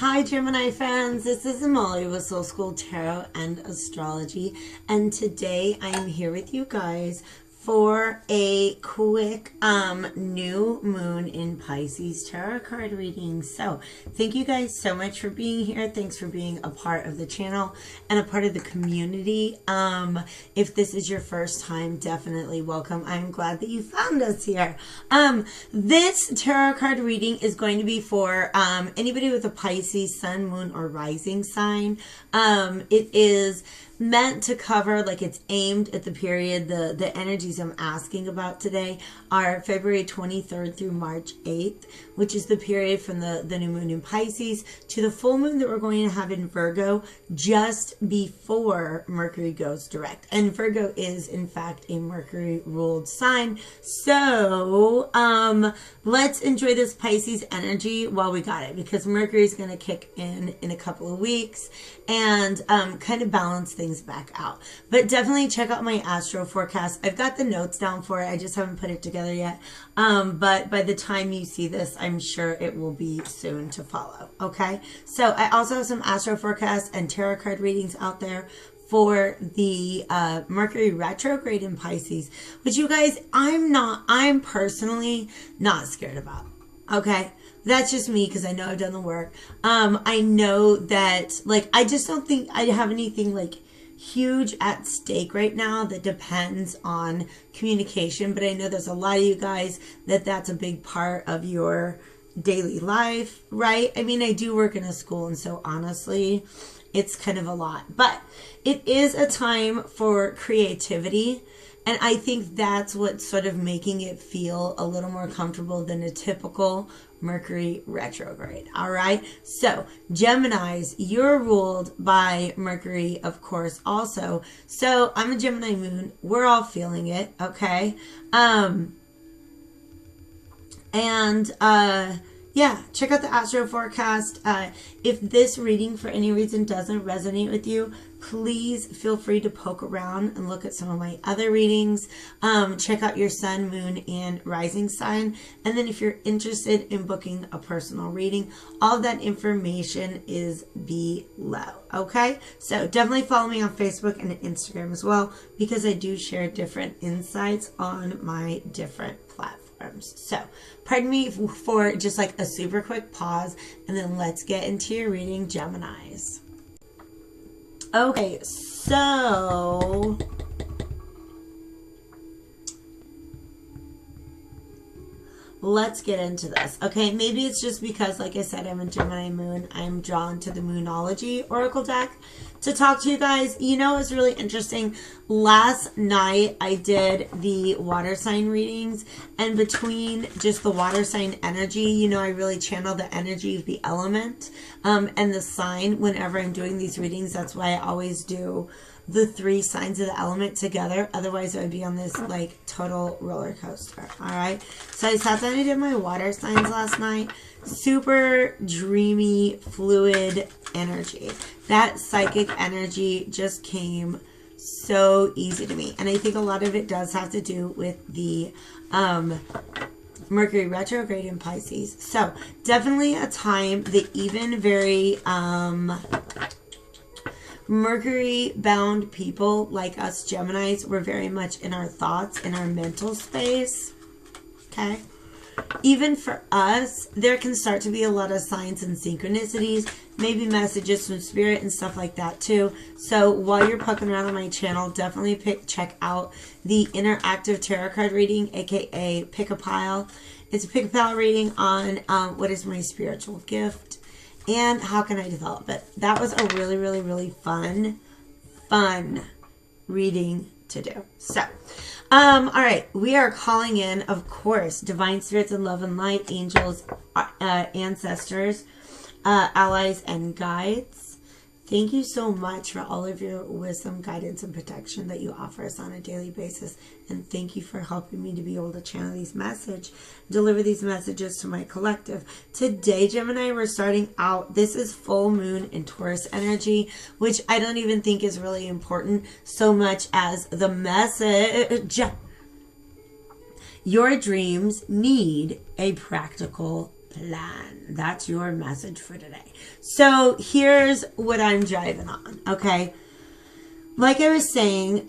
Hi Gemini fans, this is Molly with Soul School Tarot and Astrology, and today I am here with you guys for a quick new moon in Pisces tarot card reading. So thank you guys so much for being here. Thanks for being a part of the channel and a part of the community. If this is your first time, definitely welcome. I'm glad that you found us here. This tarot card reading is going to be for anybody with a Pisces sun, moon, or rising sign. It is meant to cover, like, it's aimed at the period. The energies I'm asking about today are February 23rd through March 8th, which is the period from the new moon in Pisces to the full moon that we're going to have in Virgo just before Mercury goes direct. And Virgo is in fact a Mercury ruled sign. So let's enjoy this Pisces energy while we got it, because Mercury is going to kick in a couple of weeks and kind of balance things back out. But definitely check out my astro forecast. I've got the notes down for it. I just haven't put it together yet. But by the time you see this, I'm sure it will be soon to follow. Okay. So I also have some astro forecasts and tarot card readings out there for the Mercury retrograde in Pisces, which, you guys, I'm personally not scared about. Okay. That's just me, because I know I've done the work. I know that, like, I just don't think I have anything like huge at stake right now that depends on communication. But I know there's a lot of you guys that's a big part of your daily life, right? I mean, I do work in a school, and so honestly, it's kind of a lot. But it is a time for creativity. And I think that's what's sort of making it feel a little more comfortable than a typical Mercury retrograde. All right. So Geminis, you're ruled by Mercury, of course, also. So I'm a Gemini moon. We're all feeling it. Okay. Yeah, check out the astro forecast. If this reading for any reason doesn't resonate with you, please feel free to poke around and look at some of my other readings. Check out your sun, moon, and rising sign. And then if you're interested in booking a personal reading, all of that information is below. Okay? So definitely follow me on Facebook and Instagram as well, because I do share different insights on my different platforms. So pardon me for just like a super quick pause, and then let's get into your reading, Geminis. Okay, so let's get into this. Okay, maybe it's just because, like I said, I'm a Gemini moon. I'm drawn to the Moonology Oracle deck to talk to you guys. You know, it's really interesting. Last night I did the water sign readings, and between just the water sign energy, you know, I really channel the energy of the element and the sign whenever I'm doing these readings. That's why I always do the three signs of the element together. Otherwise I would be on this like total roller coaster. All right, so I sat down and did my water signs last night. Super dreamy, fluid energy. That psychic energy just came so easy to me, and I think a lot of it does have to do with the Mercury retrograde in Pisces. So definitely a time that even very Mercury bound people like us Geminis, we're very much in our thoughts, in our mental space. Okay. Even for us, there can start to be a lot of signs and synchronicities, maybe messages from spirit and stuff like that too. So while you're poking around on my channel, definitely check out the interactive tarot card reading, aka Pick a Pile. It's a pick a pile reading on what is my spiritual gift and how can I develop it. That was a really, really, really fun reading to do. So all right, we are calling in, of course, divine spirits and love and light, angels, ancestors, allies, and guides. Thank you so much for all of your wisdom, guidance, and protection that you offer us on a daily basis. And thank you for helping me to be able to channel these messages, deliver these messages to my collective. Today, Gemini, we're starting out, this is full moon in Taurus energy, which I don't even think is really important so much as the message. Your dreams need a practical plan. That's your message for today. So here's what I'm driving on, okay? Like I was saying,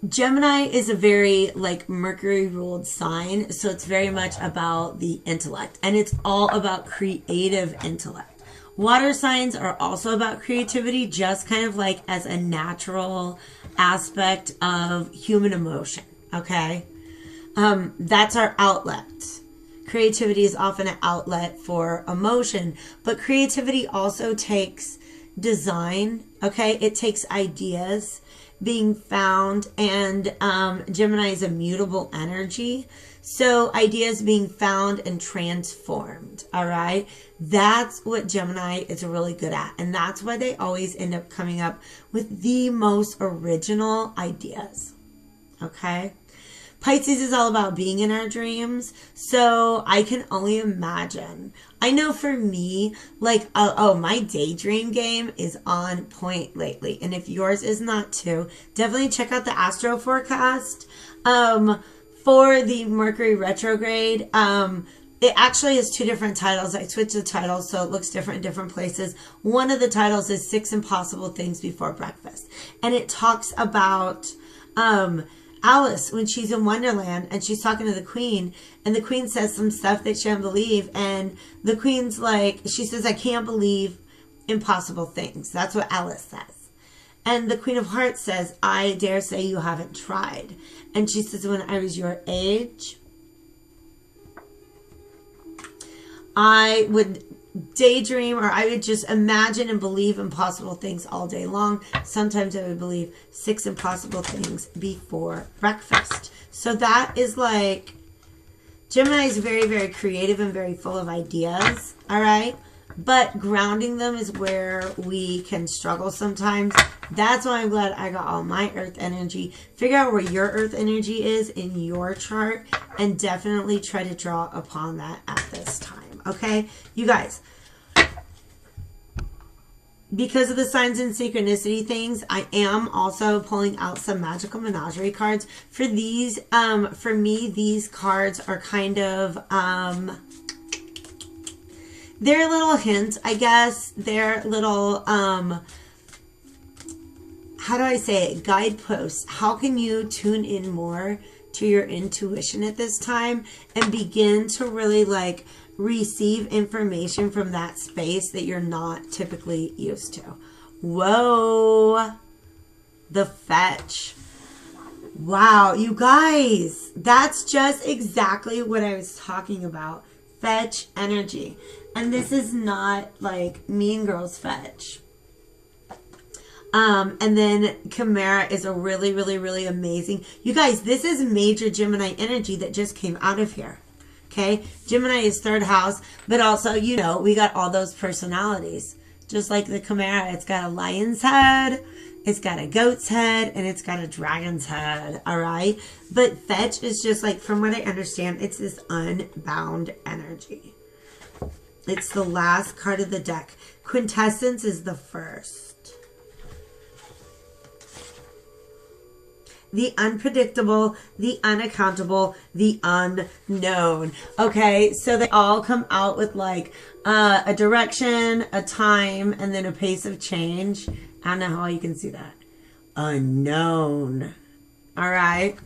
Gemini is a very like Mercury ruled sign. So it's very much about the intellect, and it's all about creative intellect. Water signs are also about creativity, just kind of like as a natural aspect of human emotion. Okay. That's our outlet. Creativity is often an outlet for emotion, but creativity also takes design. Okay. It takes ideas being found, and Gemini is a mutable energy. So ideas being found and transformed. All right. That's what Gemini is really good at. And that's why they always end up coming up with the most original ideas. Okay. Pisces is all about being in our dreams. So I can only imagine. I know for me, like, my daydream game is on point lately. And if yours is not too, definitely check out the astro forecast. For the Mercury retrograde, it actually has two different titles. I switched the titles so it looks different in different places. One of the titles is 6 Impossible Things Before Breakfast. And it talks about Alice when she's in Wonderland and she's talking to the Queen. And the Queen says some stuff that she doesn't believe. And the Queen's like, she says, I can't believe impossible things. That's what Alice says. And the Queen of Hearts says, I dare say you haven't tried. And she says, when I was your age, I would daydream, or I would just imagine and believe impossible things all day long. Sometimes I would believe 6 impossible things before breakfast. So that is like, Gemini is very, very creative and very full of ideas. All right. But grounding them is where we can struggle sometimes. That's why I'm glad I got all my earth energy. Figure out where your earth energy is in your chart and definitely try to draw upon that at this time. Okay? You guys, because of the signs and synchronicity things, I am also pulling out some magical menagerie cards. For these, for me, these cards are kind of, they're little hints, I guess. They're little, how do I say it? Guideposts. How can you tune in more to your intuition at this time and begin to really like receive information from that space that you're not typically used to? Whoa. The Fetch. Wow, you guys, that's just exactly what I was talking about. Fetch energy. And this is not like Mean Girls Fetch. And then Chimera is a really, really, really amazing. You guys, this is major Gemini energy that just came out of here. Okay. Gemini is 3rd house, but also, you know, we got all those personalities. Just like the Chimera, it's got a lion's head, it's got a goat's head, and it's got a dragon's head. All right. But Fetch is just like, from what I understand, it's this unbound energy. It's the last card of the deck. Quintessence is the first. The unpredictable, the unaccountable, the unknown. Okay, so they all come out with like a direction, a time, and then a pace of change. I don't know how you can see that. Unknown. All right.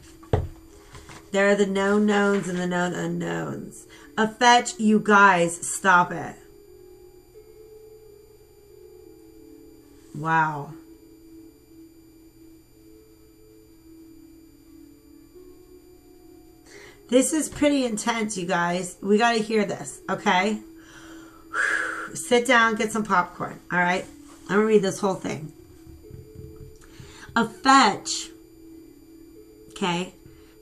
There are the known knowns and the known unknowns. A Fetch, you guys, stop it. Wow. This is pretty intense, you guys. We got to hear this, okay? Sit down, get some popcorn, all right? I'm going to read this whole thing. A Fetch, okay?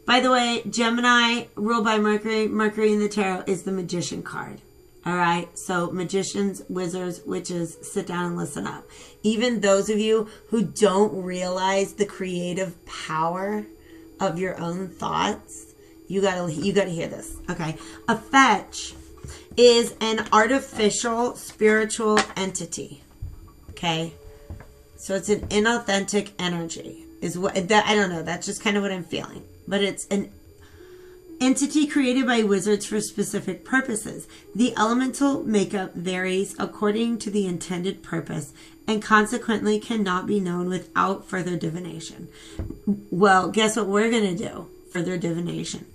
By the way, Gemini, ruled by Mercury, Mercury in the tarot is the Magician card. All right. So magicians, wizards, witches, sit down and listen up. Even those of you who don't realize the creative power of your own thoughts, you gotta hear this. Okay. A Fetch is an artificial spiritual entity. Okay. So it's an inauthentic energy is what that, I don't know. That's just kind of what I'm feeling. But it's an Entity created by wizards for specific purposes. The elemental makeup varies according to the intended purpose and consequently cannot be known without further divination. Well, guess what we're going to do? Further divination.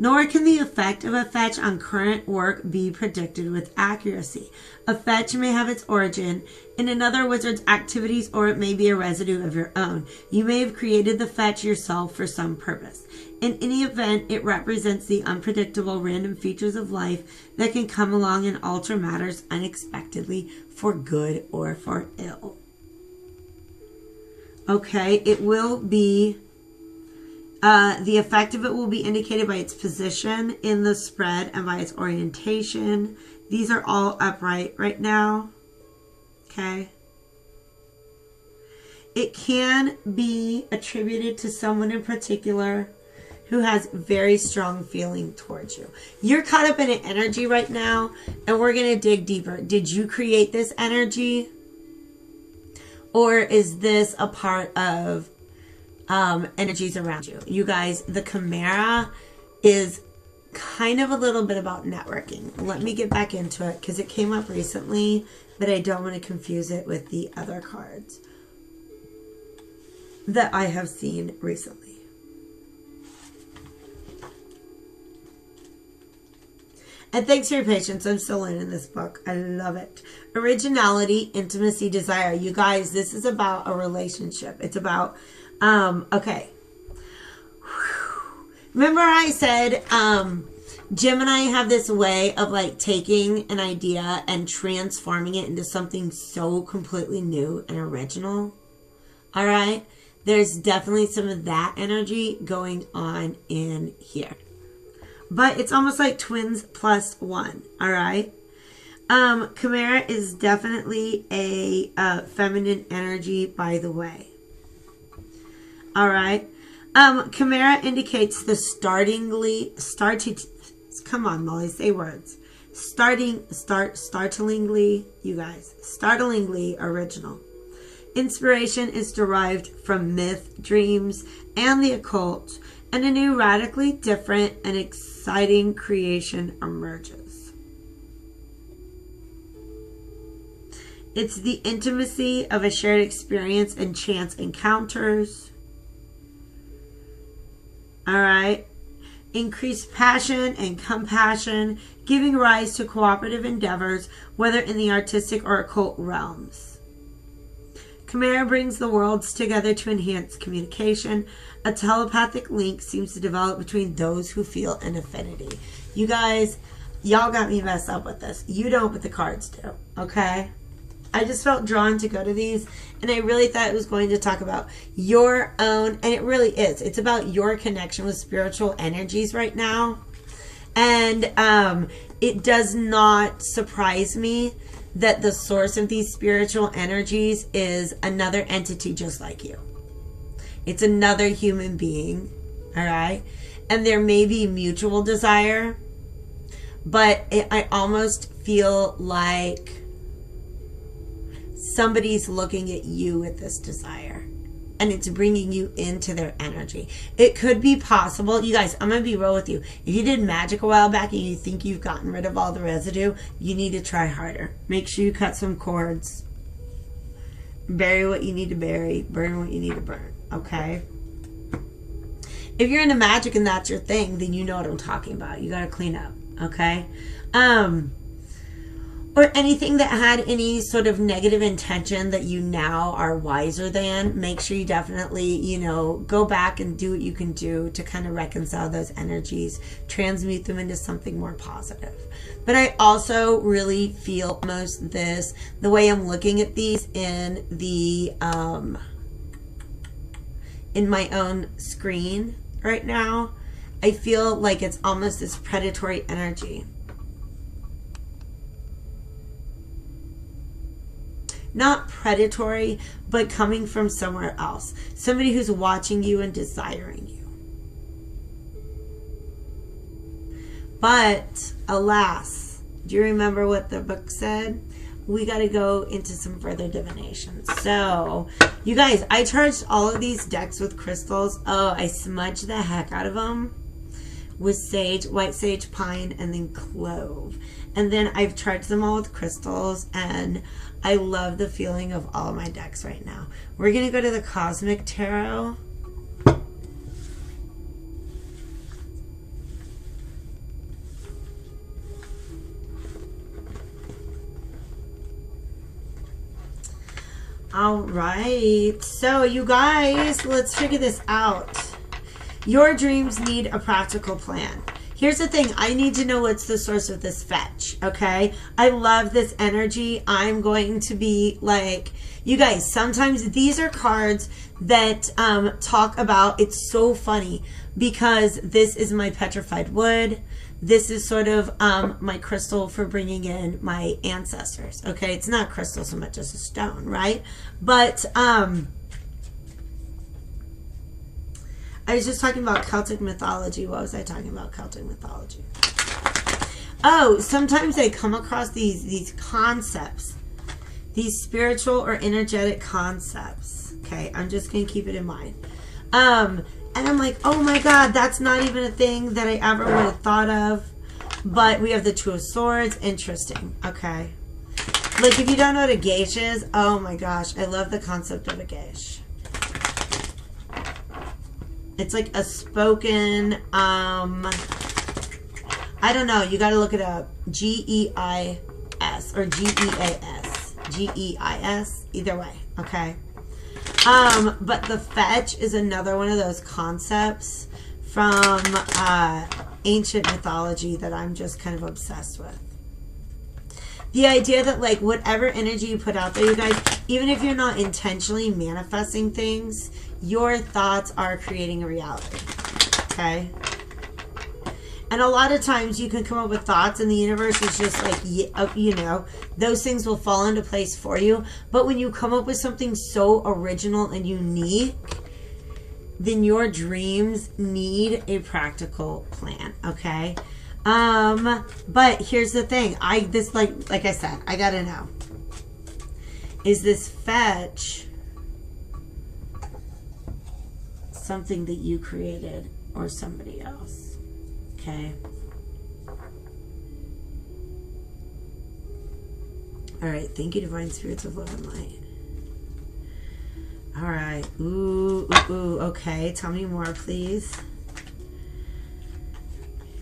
Nor can the effect of a fetch on current work be predicted with accuracy. A fetch may have its origin in another wizard's activities, or it may be a residue of your own. You may have created the fetch yourself for some purpose. In any event, it represents the unpredictable random features of life that can come along and alter matters unexpectedly for good or for ill. Okay, it will be... the effect of it will be indicated by its position in the spread and by its orientation. These are all upright right now. Okay. It can be attributed to someone in particular who has very strong feeling towards you. You're caught up in an energy right now, and we're going to dig deeper. Did you create this energy? Or is this a part of energies around you? You guys, the Chimera is kind of a little bit about networking. Let me get back into it because it came up recently, but I don't want to confuse it with the other cards that I have seen recently. And thanks for your patience. I'm still learning this book. I love it. Originality, intimacy, desire. You guys, this is about a relationship. It's about okay. Remember I said Gemini have this way of like taking an idea and transforming it into something so completely new and original? All right? There's definitely some of that energy going on in here. But it's almost like twins plus one. All right? Chimera is definitely a feminine energy, by the way. All right. Chimera indicates the come on, Molly, say words. Startlingly, you guys, startlingly original. Inspiration is derived from myth, dreams, and the occult, and a new, radically different and exciting creation emerges. It's the intimacy of a shared experience and chance encounters. All right. Increased passion and compassion, giving rise to cooperative endeavors, whether in the artistic or occult realms. Chimera brings the worlds together to enhance communication. A telepathic link seems to develop between those who feel an affinity. You guys, y'all got me messed up with this. You don't, but the cards do. Okay? I just felt drawn to go to these, and I really thought it was going to talk about your own, and it really is. It's about your connection with spiritual energies right now. And it does not surprise me that the source of these spiritual energies is another entity just like you. It's another human being, all right? And there may be mutual desire, but I almost feel like somebody's looking at you with this desire, and it's bringing you into their energy. It could be possible. You guys, I'm going to be real with you. If you did magic a while back and you think you've gotten rid of all the residue, you need to try harder. Make sure you cut some cords. Bury what you need to bury. Burn what you need to burn. Okay? If you're into magic and that's your thing, then you know what I'm talking about. You got to clean up. Okay? Or anything that had any sort of negative intention that you now are wiser than, make sure you definitely, go back and do what you can do to kind of reconcile those energies, transmute them into something more positive. But I also really feel almost this, the way I'm looking at these in the, in my own screen right now, I feel like it's almost this predatory energy. Not predatory, but coming from somewhere else. Somebody who's watching you and desiring you. But, alas, do you remember what the book said? We got to go into some further divination. So, you guys, I charged all of these decks with crystals. Oh, I smudged the heck out of them with sage, white sage, pine, and then clove. And then I've charged them all with crystals, and I love the feeling of all of my decks right now. We're going to go to the Cosmic Tarot. All right, so you guys, let's figure this out. Your dreams need a practical plan. Here's the thing. I need to know what's the source of this fetch, okay? I love this energy. I'm going to be like, you guys, sometimes these are cards that talk about, it's so funny because this is my petrified wood. This is sort of my crystal for bringing in my ancestors, okay? It's not crystal so much as a stone, right? But I was just talking about Celtic mythology. What was I talking about? Celtic mythology. Oh, sometimes I come across these concepts, these spiritual or energetic concepts. Okay, I'm just going to keep it in mind. And I'm like, oh my God, that's not even a thing that I ever would have thought of. But we have the Two of Swords. Interesting. Okay. Like, if you don't know what a geisha is, oh my gosh, I love the concept of a geisha. It's like a spoken, I don't know. You got to look it up. G-E-I-S or G-E-A-S. G-E-I-S. Either way. Okay. But the fetch is another one of those concepts from ancient mythology that I'm just kind of obsessed with. The idea that, like, whatever energy you put out there, you guys, even if you're not intentionally manifesting things, your thoughts are creating a reality. Okay? And a lot of times you can come up with thoughts and the universe is just like, you know, those things will fall into place for you. But when you come up with something so original and unique, then your dreams need a practical plan, okay? But here's the thing. Like I said, I gotta know. Is this fetch something that you created or somebody else? Okay. All right. Thank you, Divine Spirits of Love and Light. All right. Ooh. Okay. Tell me more, please.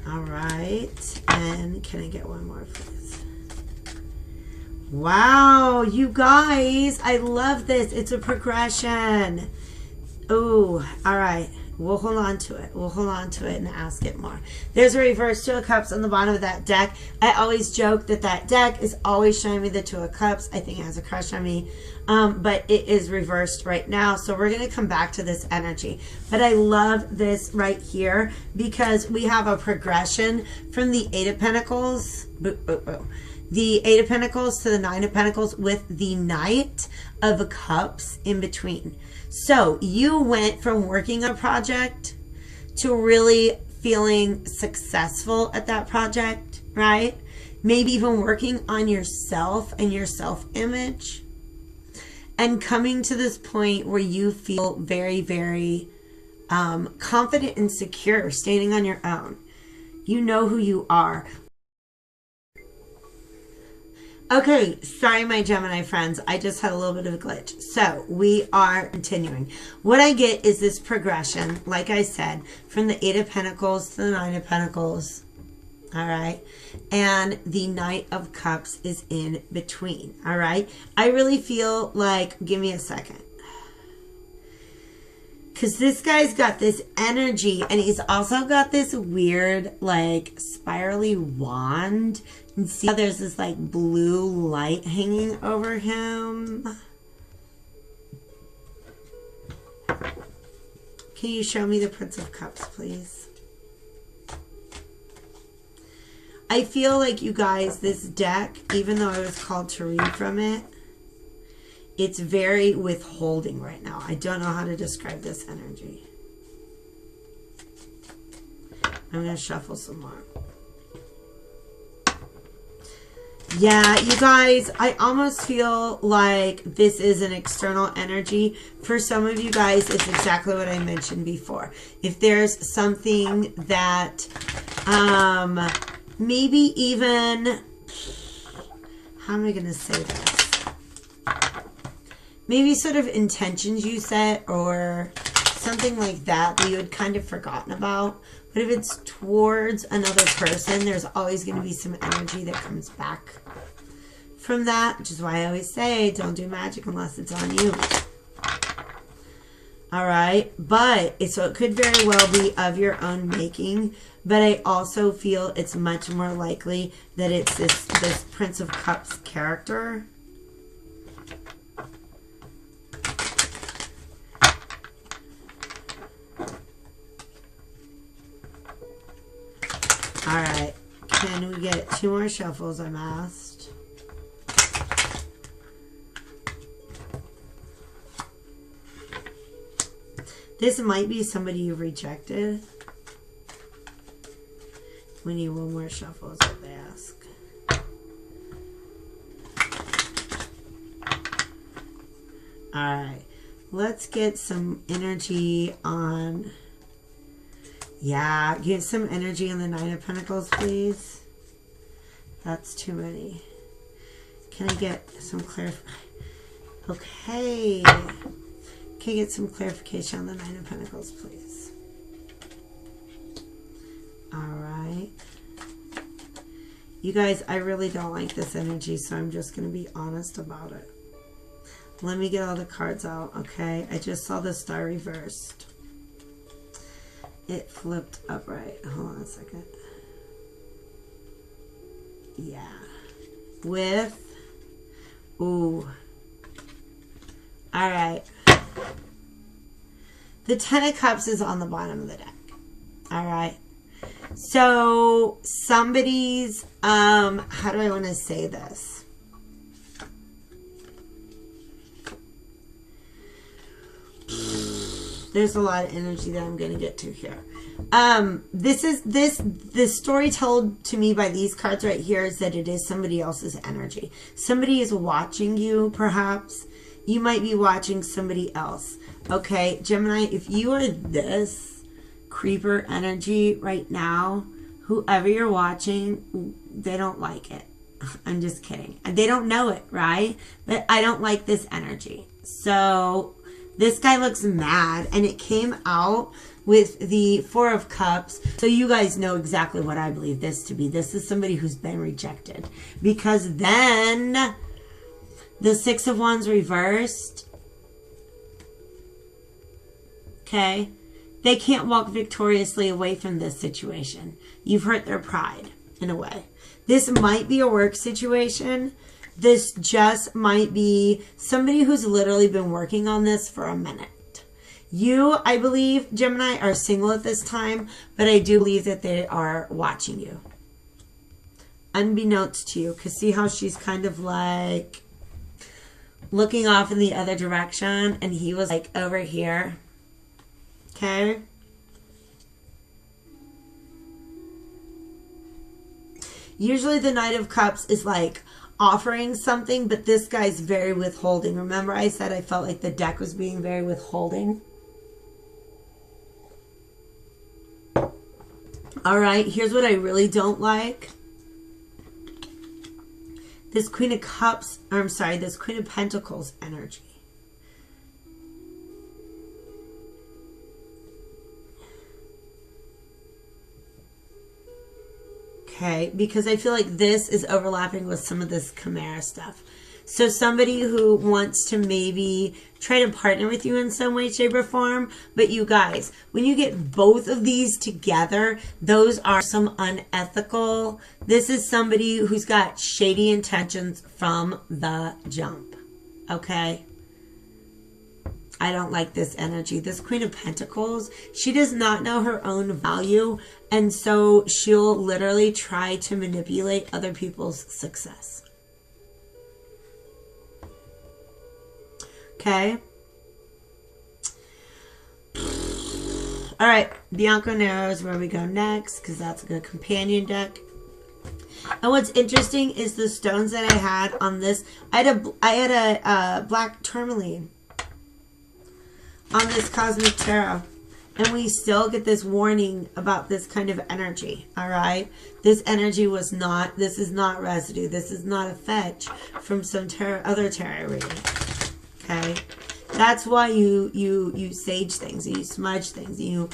All right. And can I get one more, please? Wow. You guys, I love this. It's a progression. Ooh. All right. We'll hold on to it. We'll hold on to it and ask it more. There's a reverse Two of Cups on the bottom of that deck. I always joke that that deck is always showing me the Two of Cups. I think it has a crush on me. But it is reversed right now. So we're going to come back to this energy. But I love this right here because we have a progression from the Eight of Pentacles. The Eight of Pentacles to the Nine of Pentacles with the Knight of Cups in between. So you went from working on a project to really feeling successful at that project, right? Maybe even working on yourself and your self-image and coming to this point where you feel very, very confident and secure, standing on your own. You know who you are. Okay, sorry my Gemini friends, I just had a little bit of a glitch. So we are continuing. What I get is this progression, like I said, from the Eight of Pentacles to the Nine of Pentacles. All right. And the Knight of Cups is in between. All right. I really feel like, give me a second. Because this guy's got this energy and he's also got this weird, like, spirally wand. And see how there's this, like, blue light hanging over him? Can you show me the Prince of Cups, please? I feel like, you guys, this deck, even though I was called to read from it, it's very withholding right now. I don't know how to describe this energy. I'm going to shuffle some more. Yeah, you guys, I almost feel like this is an external energy. For some of you guys, it's exactly what I mentioned before. If there's something that, maybe even, how am I going to say this? Maybe sort of intentions you set or something like that that you had kind of forgotten about. But if it's towards another person, there's always going to be some energy that comes back from that, which is why I always say don't do magic unless it's on you. All right, but so it could very well be of your own making, but I also feel it's much more likely that it's this Prince of Cups character. All right, can we get 2 more shuffles? I'm asked. This might be somebody you've rejected. We need 1 more shuffle is what they ask. All right, let's get some energy on... Yeah, get some energy on the 9 of Pentacles, please. That's too many. Can I get some clarification? Okay. Can I get some clarification on the 9 of Pentacles, please? All right. You guys, I really don't like this energy, so I'm just going to be honest about it. Let me get all the cards out, okay? I just saw the Star reversed. It flipped upright. Hold on a second. Yeah. With... Ooh. All right. The 10 of Cups is on the bottom of the deck. All right. So, somebody's... how do I want to say this? There's a lot of energy that I'm going to get to here. The story told to me by these cards right here is that it is somebody else's energy. Somebody is watching you, perhaps. You might be watching somebody else. Okay, Gemini, if you are this creeper energy right now, whoever you're watching, they don't like it. I'm just kidding. And they don't know it, right? But I don't like this energy. So... this guy looks mad, and it came out with the 4 of Cups. So you guys know exactly what I believe this to be. This is somebody who's been rejected. Because then the 6 of Wands reversed. Okay? They can't walk victoriously away from this situation. You've hurt their pride, in a way. This might be a work situation. This just might be somebody who's literally been working on this for a minute. You, I believe, Gemini, are single at this time, but I do believe that they are watching you. Unbeknownst to you, because see how she's kind of like looking off in the other direction, and he was like over here. Okay? Usually the Knight of Cups is like offering something, but this guy's very withholding. Remember I said I felt like the deck was being very withholding? All right, here's what I really don't like. This Queen of Cups, or I'm sorry, this Queen of Pentacles energy. Okay, because I feel like this is overlapping with some of this Chimera stuff. So somebody who wants to maybe try to partner with you in some way, shape, or form. But you guys, when you get both of these together, those are some unethical. This is somebody who's got shady intentions from the jump. Okay? I don't like this energy. This Queen of Pentacles, she does not know her own value. And so she'll literally try to manipulate other people's success. Okay. All right. Bianco Nero is where we go next, because that's a good companion deck. And what's interesting is the stones that I had on this. I had a black tourmaline on this cosmic tarot. And we still get this warning about this kind of energy, all right? This energy was not, this is not residue. This is not a fetch from some other tarot reading, okay? That's why you sage things, you smudge things, you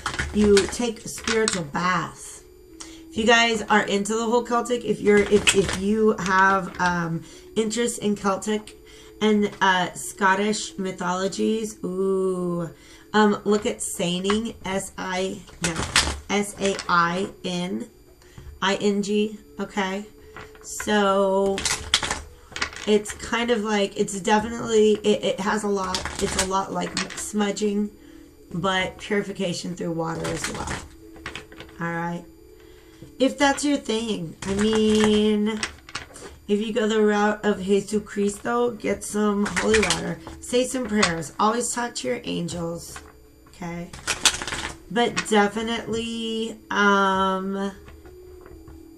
take spiritual baths. If you guys are into the whole Celtic, if you have interest in Celtic and Scottish mythologies, ooh. Look at Saining, S-A-I-N-I-N-G, okay? So, it's kind of like, it's definitely, it has a lot, it's a lot like smudging, but purification through water as well, all right? If that's your thing, I mean, if you go the route of Jesus Cristo, get some holy water. Say some prayers. Always talk to your angels. Okay? But definitely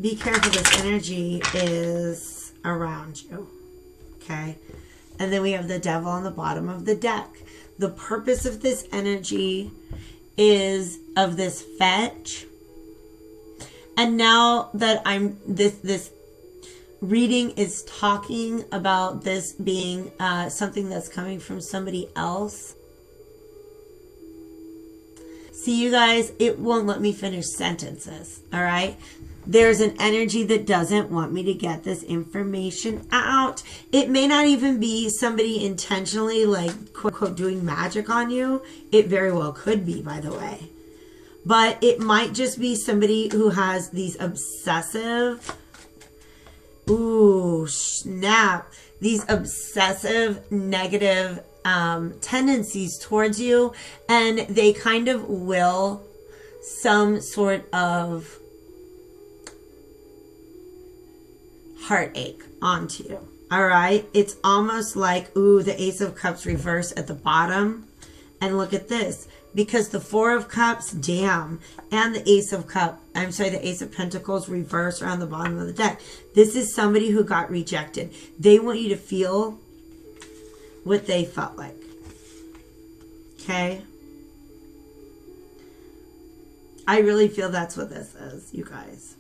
be careful. This energy is around you. Okay? And then we have the devil on the bottom of the deck. The purpose of this energy is of this fetch. And now that I'm this reading is talking about this being something that's coming from somebody else. See, you guys, it won't let me finish sentences, all right? There's an energy that doesn't want me to get this information out. It may not even be somebody intentionally, like, quote, quote, doing magic on you. It very well could be, by the way. But it might just be somebody who has these obsessive... Ooh, snap. These obsessive, negative tendencies towards you. And they kind of will some sort of heartache onto you. All right? It's almost like, ooh, the Ace of Cups reverse at the bottom. And look at this. Because the Four of Cups, damn, and the Ace of the Ace of Pentacles reverse around the bottom of the deck. This is somebody who got rejected. They want you to feel what they felt like. Okay? I really feel that's what this is, you guys.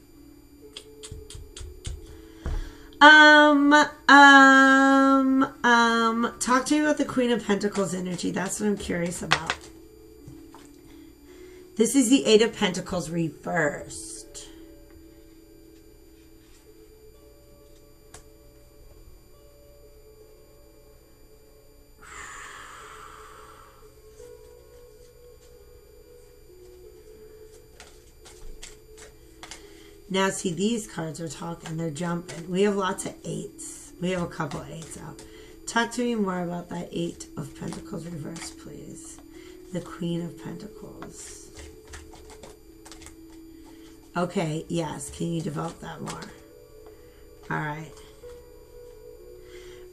Talk to me about the Queen of Pentacles energy. That's what I'm curious about. This is the Eight of Pentacles reversed. Now, see, these cards are talking. They're jumping. We have lots of eights. We have a couple of eights out. Talk to me more about that Eight of Pentacles reversed, please. The Queen of Pentacles. Okay, yes. Can you develop that more? All right.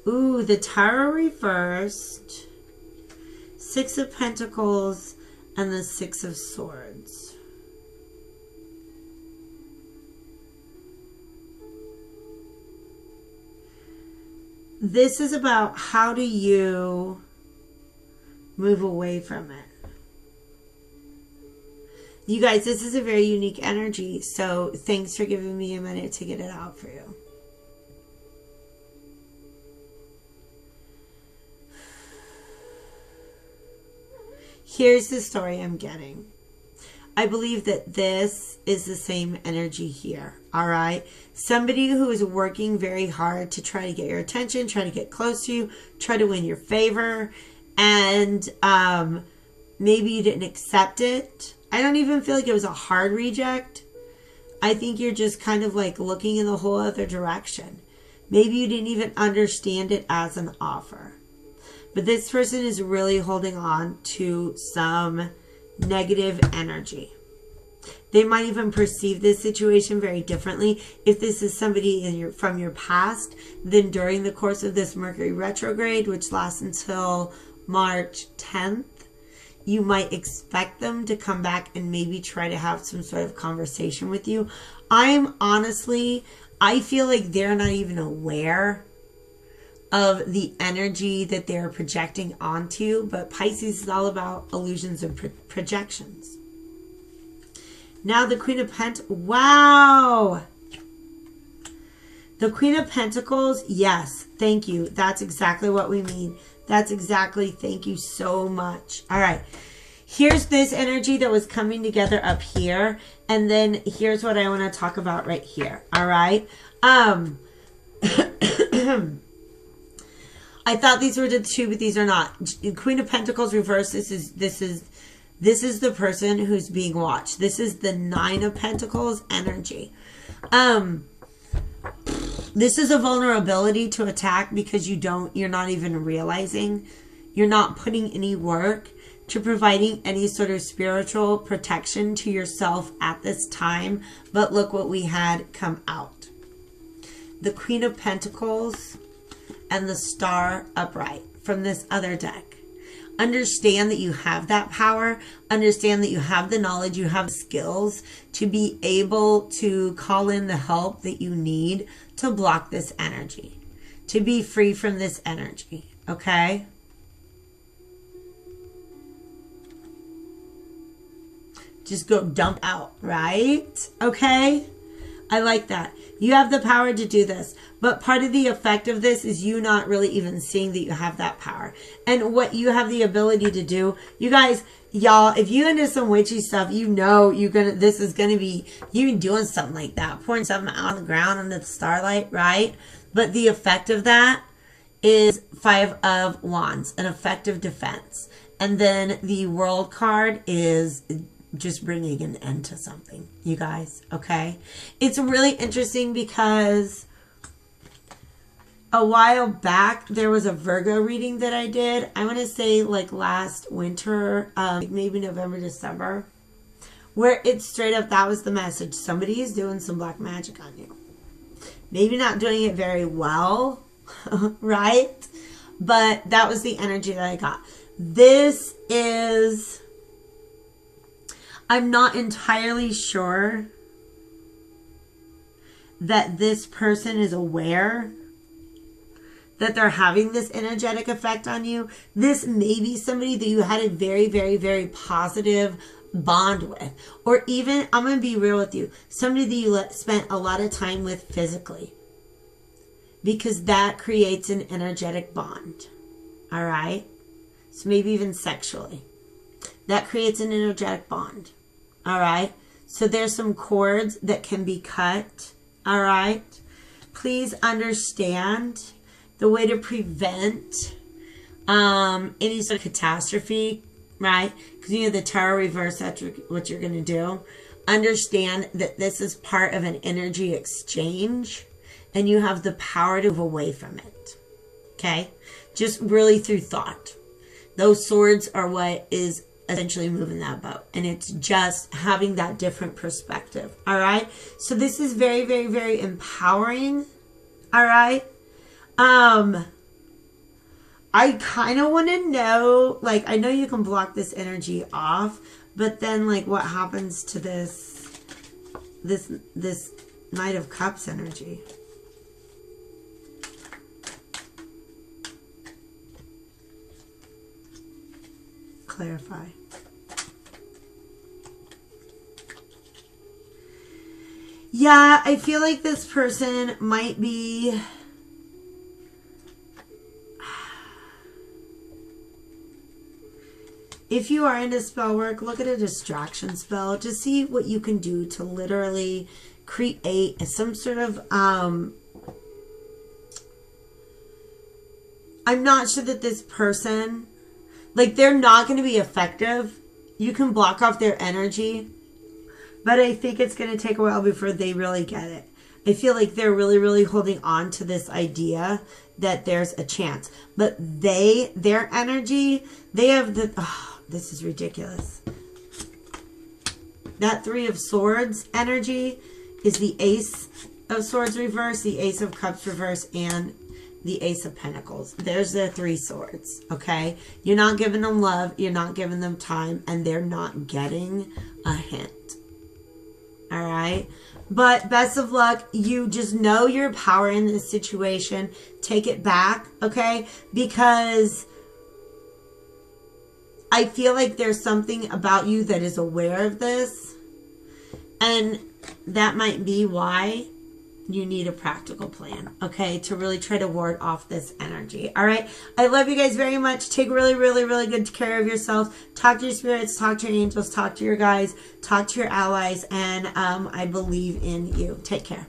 Ooh, the Tower reversed. Six of Pentacles and the Six of Swords. This is about how do you move away from it. You guys, this is a very unique energy, so thanks for giving me a minute to get it out for you. Here's the story I'm getting. I believe that this is the same energy here, all right? Somebody who is working very hard to try to get your attention, try to get close to you, try to win your favor, and maybe you didn't accept it. I don't even feel like it was a hard reject. I think you're just kind of like looking in the whole other direction. Maybe you didn't even understand it as an offer. But this person is really holding on to some negative energy. They might even perceive this situation very differently. If this is somebody from your past, then during the course of this Mercury retrograde, which lasts until March 10th, you might expect them to come back and maybe try to have some sort of conversation with you. I'm honestly, I feel like they're not even aware of the energy that they're projecting onto you. But Pisces is all about illusions and projections. Now the Queen of Pentacles. Wow. The Queen of Pentacles. Yes. Thank you. That's exactly what we mean. That's exactly. Thank you so much. All right. Here's this energy that was coming together up here. And then here's what I want to talk about right here. All right. I thought these were the two, but these are not. Queen of Pentacles reverse. This is the person who's being watched. This is the Nine of Pentacles energy. This is a vulnerability to attack because you're not even realizing. You're not putting any work to providing any sort of spiritual protection to yourself at this time. But look what we had come out. The Queen of Pentacles and the Star upright from this other deck. Understand that you have that power. Understand that you have the knowledge, you have the skills to be able to call in the help that you need to block this energy, to be free from this energy, okay? Just go dump out, right? Okay? I like that. You have the power to do this. But part of the effect of this is you not really even seeing that you have that power. And what you have the ability to do, you guys, y'all, if you into some witchy stuff, you know this is gonna be you doing something like that, pouring something out on the ground under the starlight, right? But the effect of that is 5 of Wands, an effective defense. And then the World card is just bringing an end to something, you guys, okay? It's really interesting because a while back, there was a Virgo reading that I did. I want to say like last winter, maybe November, December, where it's straight up, that was the message. Somebody is doing some black magic on you. Maybe not doing it very well, right? But that was the energy that I got. This is... I'm not entirely sure that this person is aware that they're having this energetic effect on you. This may be somebody that you had a very, very, very positive bond with. Or even, I'm going to be real with you, somebody that you spent a lot of time with physically. Because that creates an energetic bond. All right? So maybe even sexually. That creates an energetic bond. All right? So there's some cords that can be cut. All right? Please understand the way to prevent any sort of catastrophe, right? Because you know the Tower reverse, that's what you're going to do. Understand that this is part of an energy exchange and you have the power to move away from it. Okay? Just really through thought. Those swords are what is essentially moving that boat. And it's just having that different perspective. All right? So this is very, very, very empowering. All right? I kind of want to know, like, I know you can block this energy off, but then, like, what happens to this Knight of Cups energy? Clarify. Yeah, I feel like this person might be... If you are into spell work, look at a distraction spell. Just see what you can do to literally create some sort of... I'm not sure that this person... Like, they're not going to be effective. You can block off their energy. But I think it's going to take a while before they really get it. I feel like they're really, really holding on to this idea that there's a chance. But their energy, they have the... Oh, this is ridiculous. That Three of Swords energy is the Ace of Swords reverse, the Ace of Cups reverse, and the Ace of Pentacles. There's the 3 swords, okay? You're not giving them love, you're not giving them time, and they're not getting a hint. All right. But best of luck. You just know your power in this situation. Take it back, okay? Because I feel like there's something about you that is aware of this. And that might be why you need a practical plan, okay, to really try to ward off this energy. All right. I love you guys very much. Take really, really, really good care of yourself. Talk to your spirits, talk to your angels, talk to your guides, talk to your allies, and I believe in you. Take care.